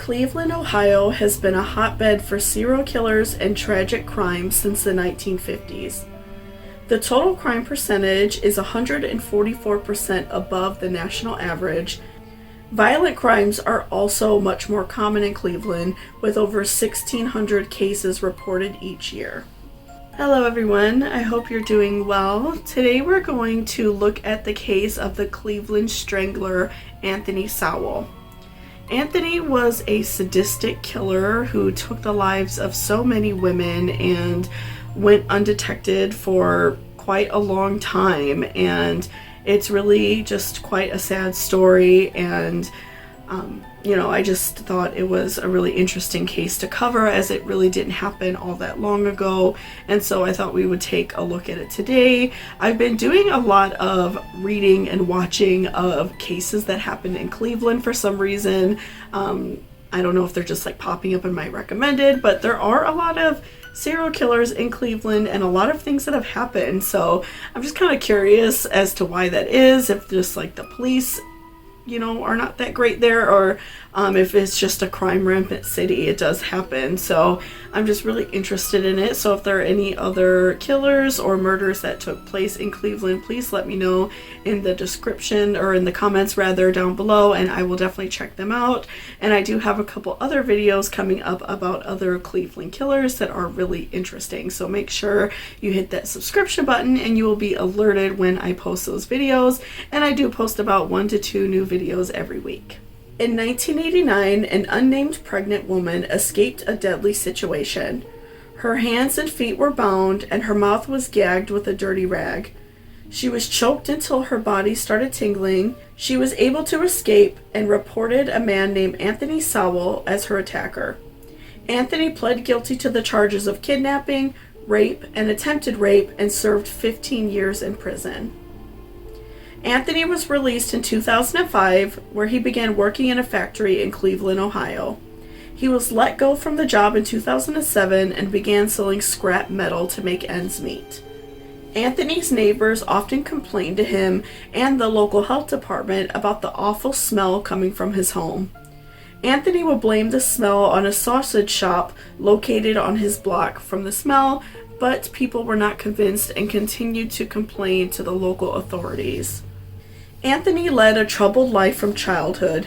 Cleveland, Ohio has been a hotbed for serial killers and tragic crimes since the 1950s. The total crime percentage is 144% above the national average. Violent crimes are also much more common in Cleveland, with over 1,600 cases reported each year. Hello everyone, I hope you're doing well. Today we're going to look at the case of the Cleveland Strangler, Anthony Sowell. Anthony was a sadistic killer who took the lives of so many women and went undetected for quite a long time, and it's really just quite a sad story, and I just thought it was a really interesting case to cover, as it really didn't happen all that long ago, and so I thought we would take a look at it today. I've been doing a lot of reading and watching of cases that happened in Cleveland for some reason. I don't know if they're just like popping up in my recommended, but there are a lot of serial killers in Cleveland and a lot of things that have happened, so I'm just kind of curious as to why that is, if just like the police are not that great there, or if it's just a crime rampant city. It does happen, so I'm just really interested in it. So if there are any other killers or murders that took place in Cleveland, please let me know in the description, or in the comments rather, down below, and I will definitely check them out. And I do have a couple other videos coming up about other Cleveland killers that are really interesting, so make sure you hit that subscription button and you will be alerted when I post those videos. And I do post about 1 to 2 new videos every week. In 1989, an unnamed pregnant woman escaped a deadly situation. Her hands and feet were bound, and her mouth was gagged with a dirty rag. She was choked until her body started tingling. She was able to escape and reported a man named Anthony Sowell as her attacker. Anthony pled guilty to the charges of kidnapping, rape, and attempted rape, and served 15 years in prison. Anthony was released in 2005, where he began working in a factory in Cleveland, Ohio. He was let go from the job in 2007 and began selling scrap metal to make ends meet. Anthony's neighbors often complained to him and the local health department about the awful smell coming from his home. Anthony would blame the smell on a sausage shop located on his block from the smell, but people were not convinced and continued to complain to the local authorities. Anthony led a troubled life from childhood.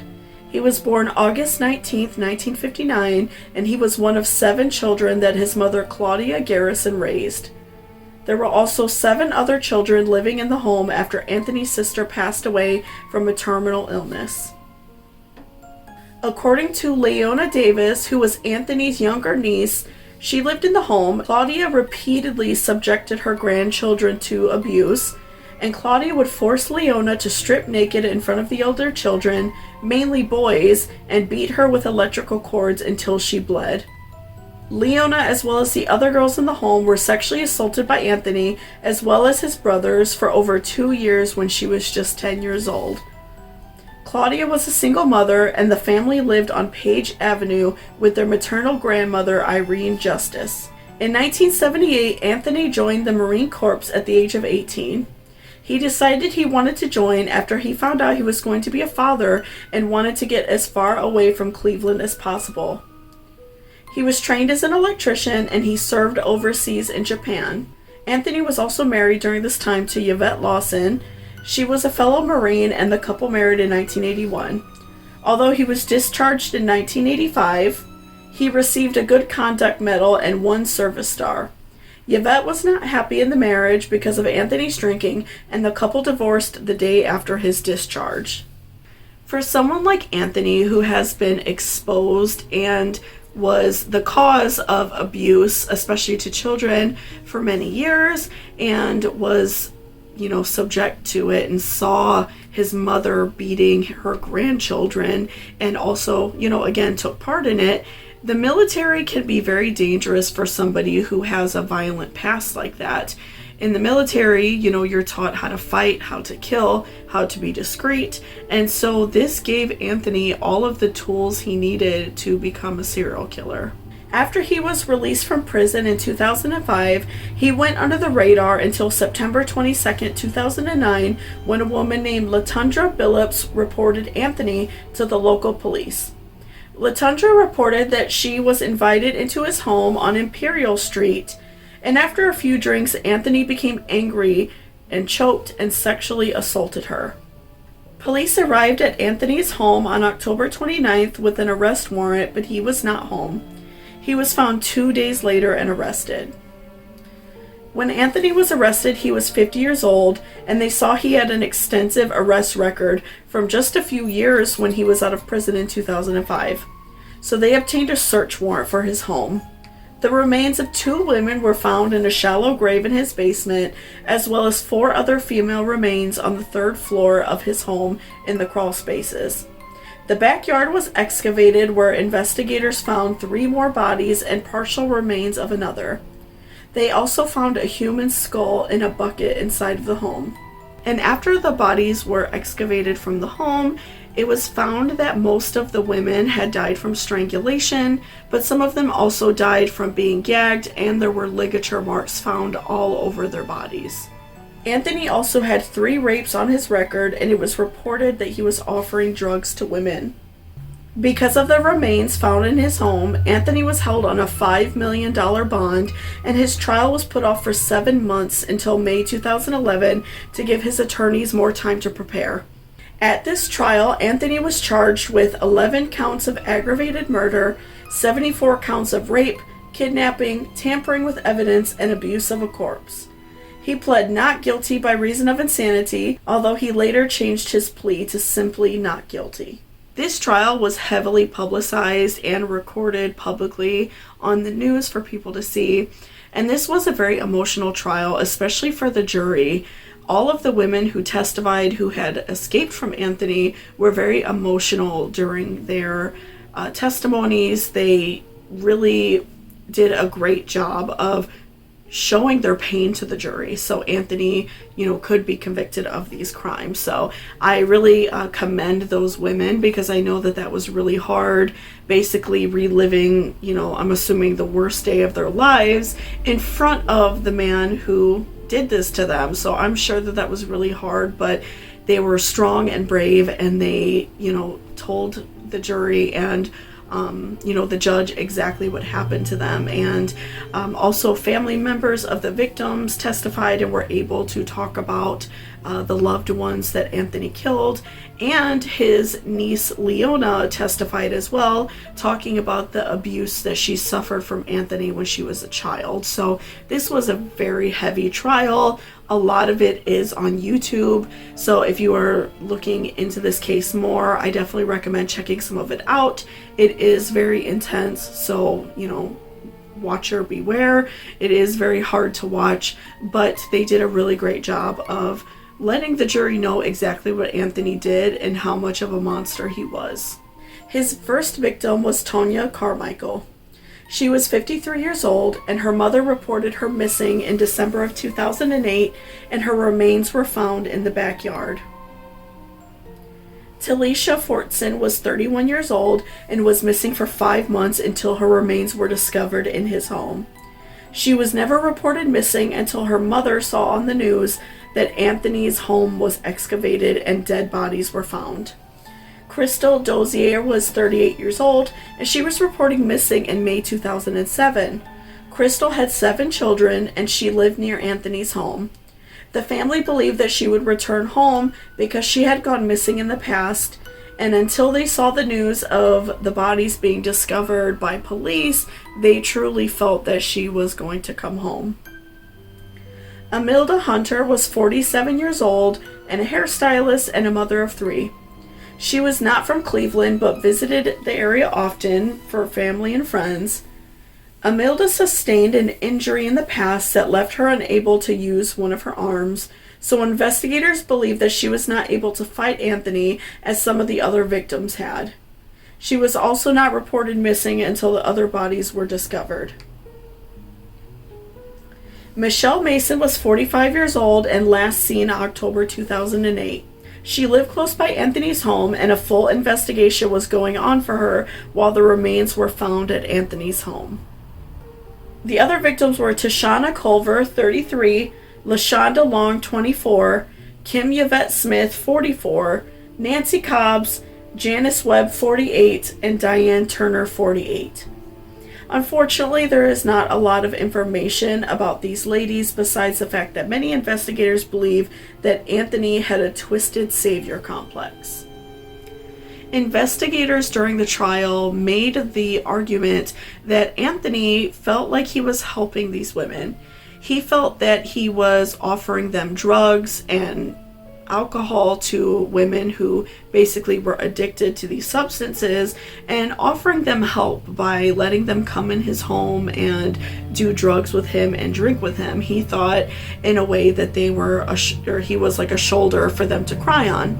He was born August 19, 1959, and he was one of 7 children that his mother Claudia Garrison raised. There were also 7 other children living in the home after Anthony's sister passed away from a terminal illness. According to Leona Davis, who was Anthony's younger niece, she lived in the home. Claudia repeatedly subjected her grandchildren to abuse, and Claudia would force Leona to strip naked in front of the older children, mainly boys, and beat her with electrical cords until she bled. Leona, as well as the other girls in the home, were sexually assaulted by Anthony, as well as his brothers, for over 2 years when she was just 10 years old. Claudia was a single mother, and the family lived on Page Avenue with their maternal grandmother, Irene Justice. In 1978, Anthony joined the Marine Corps at the age of 18. He decided he wanted to join after he found out he was going to be a father and wanted to get as far away from Cleveland as possible. He was trained as an electrician, and he served overseas in Japan. Anthony was also married during this time to Yvette Lawson. She was a fellow Marine, and the couple married in 1981. Although he was discharged in 1985, he received a Good Conduct Medal and 1 Service Star. Yvette was not happy in the marriage because of Anthony's drinking, and the couple divorced the day after his discharge. For someone like Anthony, who has been exposed and was the cause of abuse, especially to children, for many years, and was, subject to it, and saw his mother beating her grandchildren, and also, again, took part in it, the military can be very dangerous for somebody who has a violent past like that. In the military, you're taught how to fight, how to kill, how to be discreet, and so this gave Anthony all of the tools he needed to become a serial killer. After he was released from prison in 2005, he went under the radar until September 22, 2009, when a woman named Latundra Billups reported Anthony to the local police. Latundra reported that she was invited into his home on Imperial Street, and after a few drinks, Anthony became angry and choked and sexually assaulted her. Police arrived at Anthony's home on October 29th with an arrest warrant, but he was not home. He was found 2 days later and arrested. When Anthony was arrested, he was 50 years old, and they saw he had an extensive arrest record from just a few years when he was out of prison in 2005. So they obtained a search warrant for his home. The remains of 2 women were found in a shallow grave in his basement, as well as 4 other female remains on the 3rd floor of his home in the crawl spaces. The backyard was excavated, where investigators found 3 more bodies and partial remains of another. They also found a human skull in a bucket inside of the home. And after the bodies were excavated from the home, it was found that most of the women had died from strangulation, but some of them also died from being gagged, and there were ligature marks found all over their bodies. Anthony also had 3 rapes on his record, and it was reported that he was offering drugs to women. Because of the remains found in his home, Anthony was held on a $5 million bond, and his trial was put off for 7 months until May 2011 to give his attorneys more time to prepare. At this trial, Anthony was charged with 11 counts of aggravated murder, 74 counts of rape, kidnapping, tampering with evidence, and abuse of a corpse. He pled not guilty by reason of insanity, although he later changed his plea to simply not guilty. This trial was heavily publicized and recorded publicly on the news for people to see, and this was a very emotional trial, especially for the jury. All of the women who testified who had escaped from Anthony were very emotional during their testimonies. They really did a great job of showing their pain to the jury, so Anthony, could be convicted of these crimes. So I really commend those women, because I know that was really hard, basically reliving, I'm assuming the worst day of their lives in front of the man who did this to them. So I'm sure that was really hard, but they were strong and brave, and they, told the jury and the judge exactly what happened to them. And also family members of the victims testified and were able to talk about the loved ones that Anthony killed. And his niece Leona testified as well, talking about the abuse that she suffered from Anthony when she was a child. So this was a very heavy trial. A lot of it is on YouTube. So if you are looking into this case more, I definitely recommend checking some of it out. It is very intense. So, watcher beware. It is very hard to watch, but they did a really great job of letting the jury know exactly what Anthony did and how much of a monster he was. His first victim was Tonya Carmichael. She was 53 years old, and her mother reported her missing in December of 2008, and her remains were found in the backyard. Talisha Fortson was 31 years old and was missing for 5 months until her remains were discovered in his home. She was never reported missing until her mother saw on the news that Anthony's home was excavated and dead bodies were found. Crystal Dozier was 38 years old, and she was reporting missing in May 2007. Crystal had 7 children, and she lived near Anthony's home. The family believed that she would return home because she had gone missing in the past, and until they saw the news of the bodies being discovered by police, they truly felt that she was going to come home. Amilda Hunter was 47 years old and a hairstylist and a mother of 3. She was not from Cleveland, but visited the area often for family and friends. Amilda sustained an injury in the past that left her unable to use one of her arms, so investigators believe that she was not able to fight Anthony as some of the other victims had. She was also not reported missing until the other bodies were discovered. Michelle Mason was 45 years old and last seen October 2008. She lived close by Anthony's home, and a full investigation was going on for her while the remains were found at Anthony's home. The other victims were Tashana Culver, 33, LaShonda Long, 24, Kim Yvette Smith, 44, Nancy Cobbs, Janice Webb, 48, and Diane Turner, 48. Unfortunately, there is not a lot of information about these ladies besides the fact that many investigators believe that Anthony had a twisted savior complex. Investigators during the trial made the argument that Anthony felt like he was helping these women. He felt that he was offering them drugs and alcohol to women who basically were addicted to these substances and offering them help by letting them come in his home and do drugs with him and drink with him. He thought in a way that they were or he was like a shoulder for them to cry on.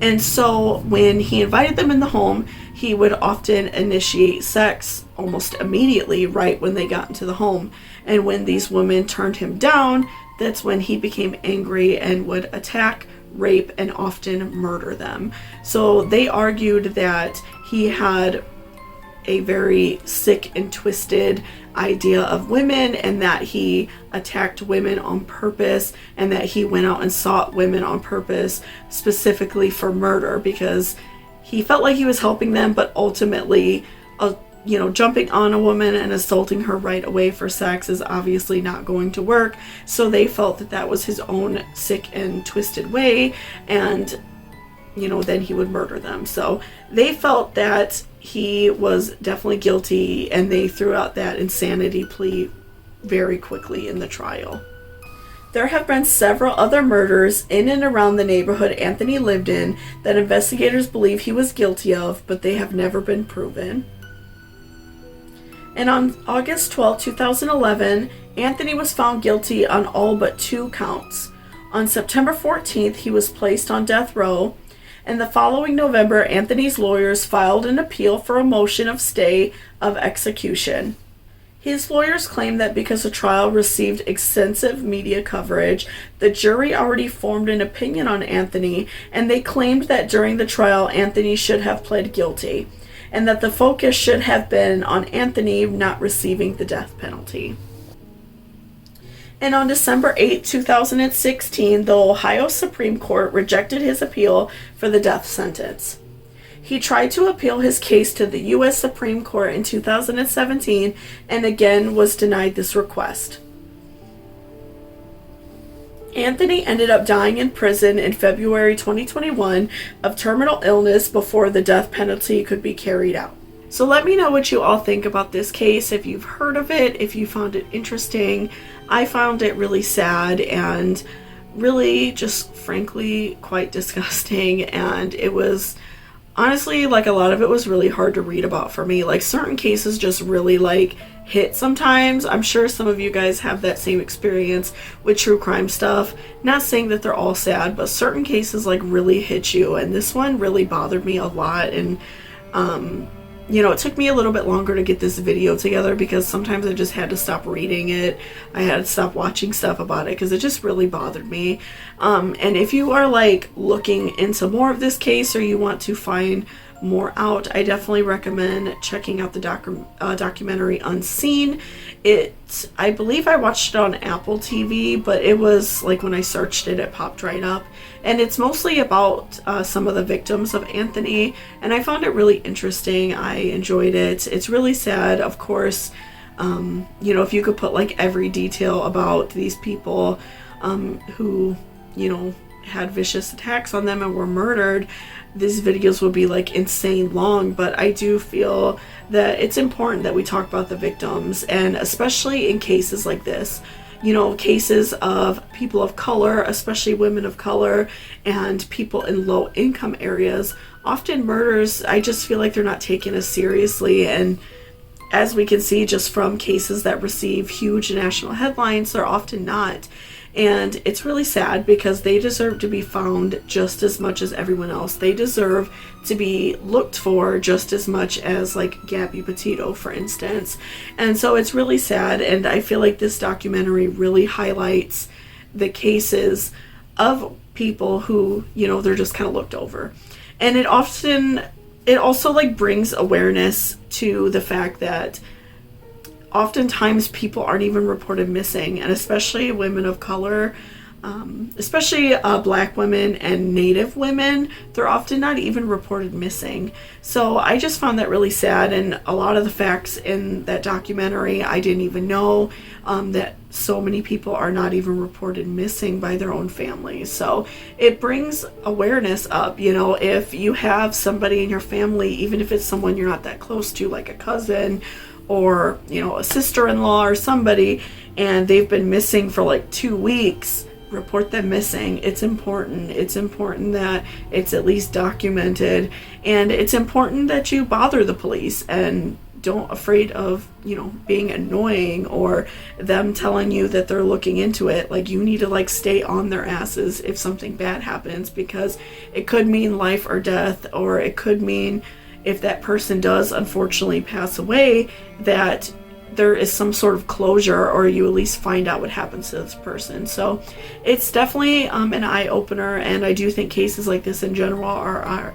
And so when he invited them in the home, he would often initiate sex almost immediately right when they got into the home. And when these women turned him down, that's when he became angry and would attack, rape, and often murder them. So they argued that he had a very sick and twisted idea of women, and that he attacked women on purpose, and that he went out and sought women on purpose specifically for murder, because he felt like he was helping them, but ultimately jumping on a woman and assaulting her right away for sex is obviously not going to work. So they felt that that was his own sick and twisted way, and then he would murder them. So they felt that he was definitely guilty, and they threw out that insanity plea very quickly in the trial. There have been several other murders in and around the neighborhood Anthony lived in that investigators believe he was guilty of, but they have never been proven. And on August 12, 2011, Anthony was found guilty on all but 2 counts. On September 14th, he was placed on death row, and the following November, Anthony's lawyers filed an appeal for a motion of stay of execution. His lawyers claimed that because the trial received extensive media coverage, the jury already formed an opinion on Anthony, and they claimed that during the trial, Anthony should have pled guilty, and that the focus should have been on Anthony not receiving the death penalty. And on December 8, 2016, the Ohio Supreme Court rejected his appeal for the death sentence. He tried to appeal his case to the U.S. Supreme Court in 2017 and again was denied this request. Anthony ended up dying in prison in February 2021 of terminal illness before the death penalty could be carried out. So let me know what you all think about this case, if you've heard of it, if you found it interesting. I found it really sad and really just frankly quite disgusting, and it was honestly, like, a lot of it was really hard to read about for me. Like, certain cases just really hit sometimes. I'm sure some of you guys have that same experience with true crime stuff. Not saying that they're all sad, but certain cases really hit you, and this one really bothered me a lot. And it took me a little bit longer to get this video together because sometimes I just had to stop reading it. I had to stop watching stuff about it because it just really bothered me. And if you are looking into more of this case, or you want to find more out, I definitely recommend checking out the documentary Unseen. I believe I watched it on Apple TV, but it was when I searched it, it popped right up. And it's mostly about some of the victims of Anthony, and I found it really interesting. I enjoyed it. It's really sad, of course. If you could put every detail about these people who, had vicious attacks on them and were murdered, these videos would be insane long. But I do feel that it's important that we talk about the victims, and especially in cases like this, cases of people of color, especially women of color and people in low income areas. Often murders, I just feel like they're not taken as seriously, and as we can see just from cases that receive huge national headlines, they're often not. And it's really sad because they deserve to be found just as much as everyone else. They deserve to be looked for just as much as Gabby Petito, for instance. And so it's really sad, and I feel like this documentary really highlights the cases of people who, they're just kind of looked over. And it also brings awareness to the fact that oftentimes people aren't even reported missing, and especially women of color. especially black women and native women, they're often not even reported missing. So I just found that really sad, and a lot of the facts in that documentary I didn't even know, that so many people are not even reported missing by their own families. So it brings awareness up. You know, if you have somebody in your family, even if it's someone you're not that close to, like a cousin or, you know, a sister-in-law or somebody, and they've been missing for like 2 weeks, report them missing. It's important. It's important that it's at least documented, and it's important that you bother the police and don't afraid of, you know, being annoying or them telling you that they're looking into it. Like, you need to like stay on their asses if something bad happens, because it could mean life or death, or it could mean, if that person does unfortunately pass away, that there is some sort of closure, or you at least find out what happens to this person. So it's definitely an eye-opener, and I do think cases like this in general are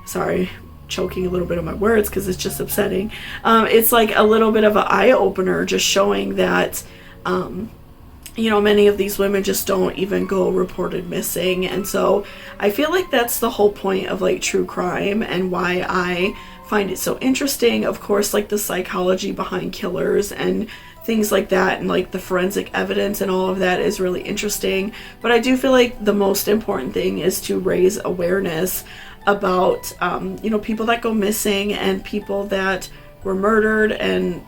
sorry, choking a little bit on my words because it's just upsetting. It's like a little bit of an eye-opener, just showing that you know, many of these women just don't even go reported missing. And so I feel like that's the whole point of like true crime, and why I find it so interesting. Of course, like the psychology behind killers and things like that, and like the forensic evidence and all of that is really interesting. But I do feel like the most important thing is to raise awareness about you know, people that go missing and people that were murdered and,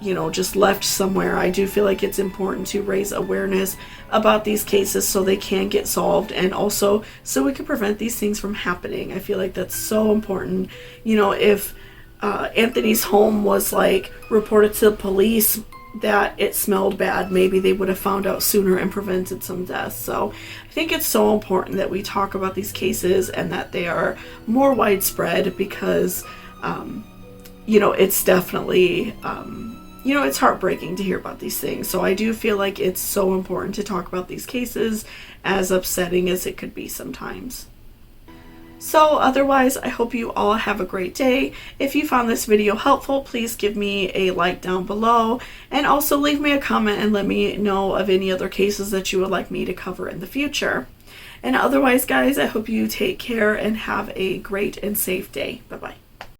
you know, just left somewhere. I do feel like it's important to raise awareness about these cases so they can get solved, and also so we can prevent these things from happening. I feel like that's so important. You know, if Anthony's home was like reported to the police that it smelled bad, maybe they would have found out sooner and prevented some deaths. So I think it's so important that we talk about these cases and that they are more widespread, because you know, it's definitely you know, it's heartbreaking to hear about these things. So I do feel like it's so important to talk about these cases, as upsetting as it could be sometimes. So otherwise, I hope you all have a great day. If you found this video helpful, please give me a like down below, and also leave me a comment and let me know of any other cases that you would like me to cover in the future. And otherwise, guys, I hope you take care and have a great and safe day. Bye-bye.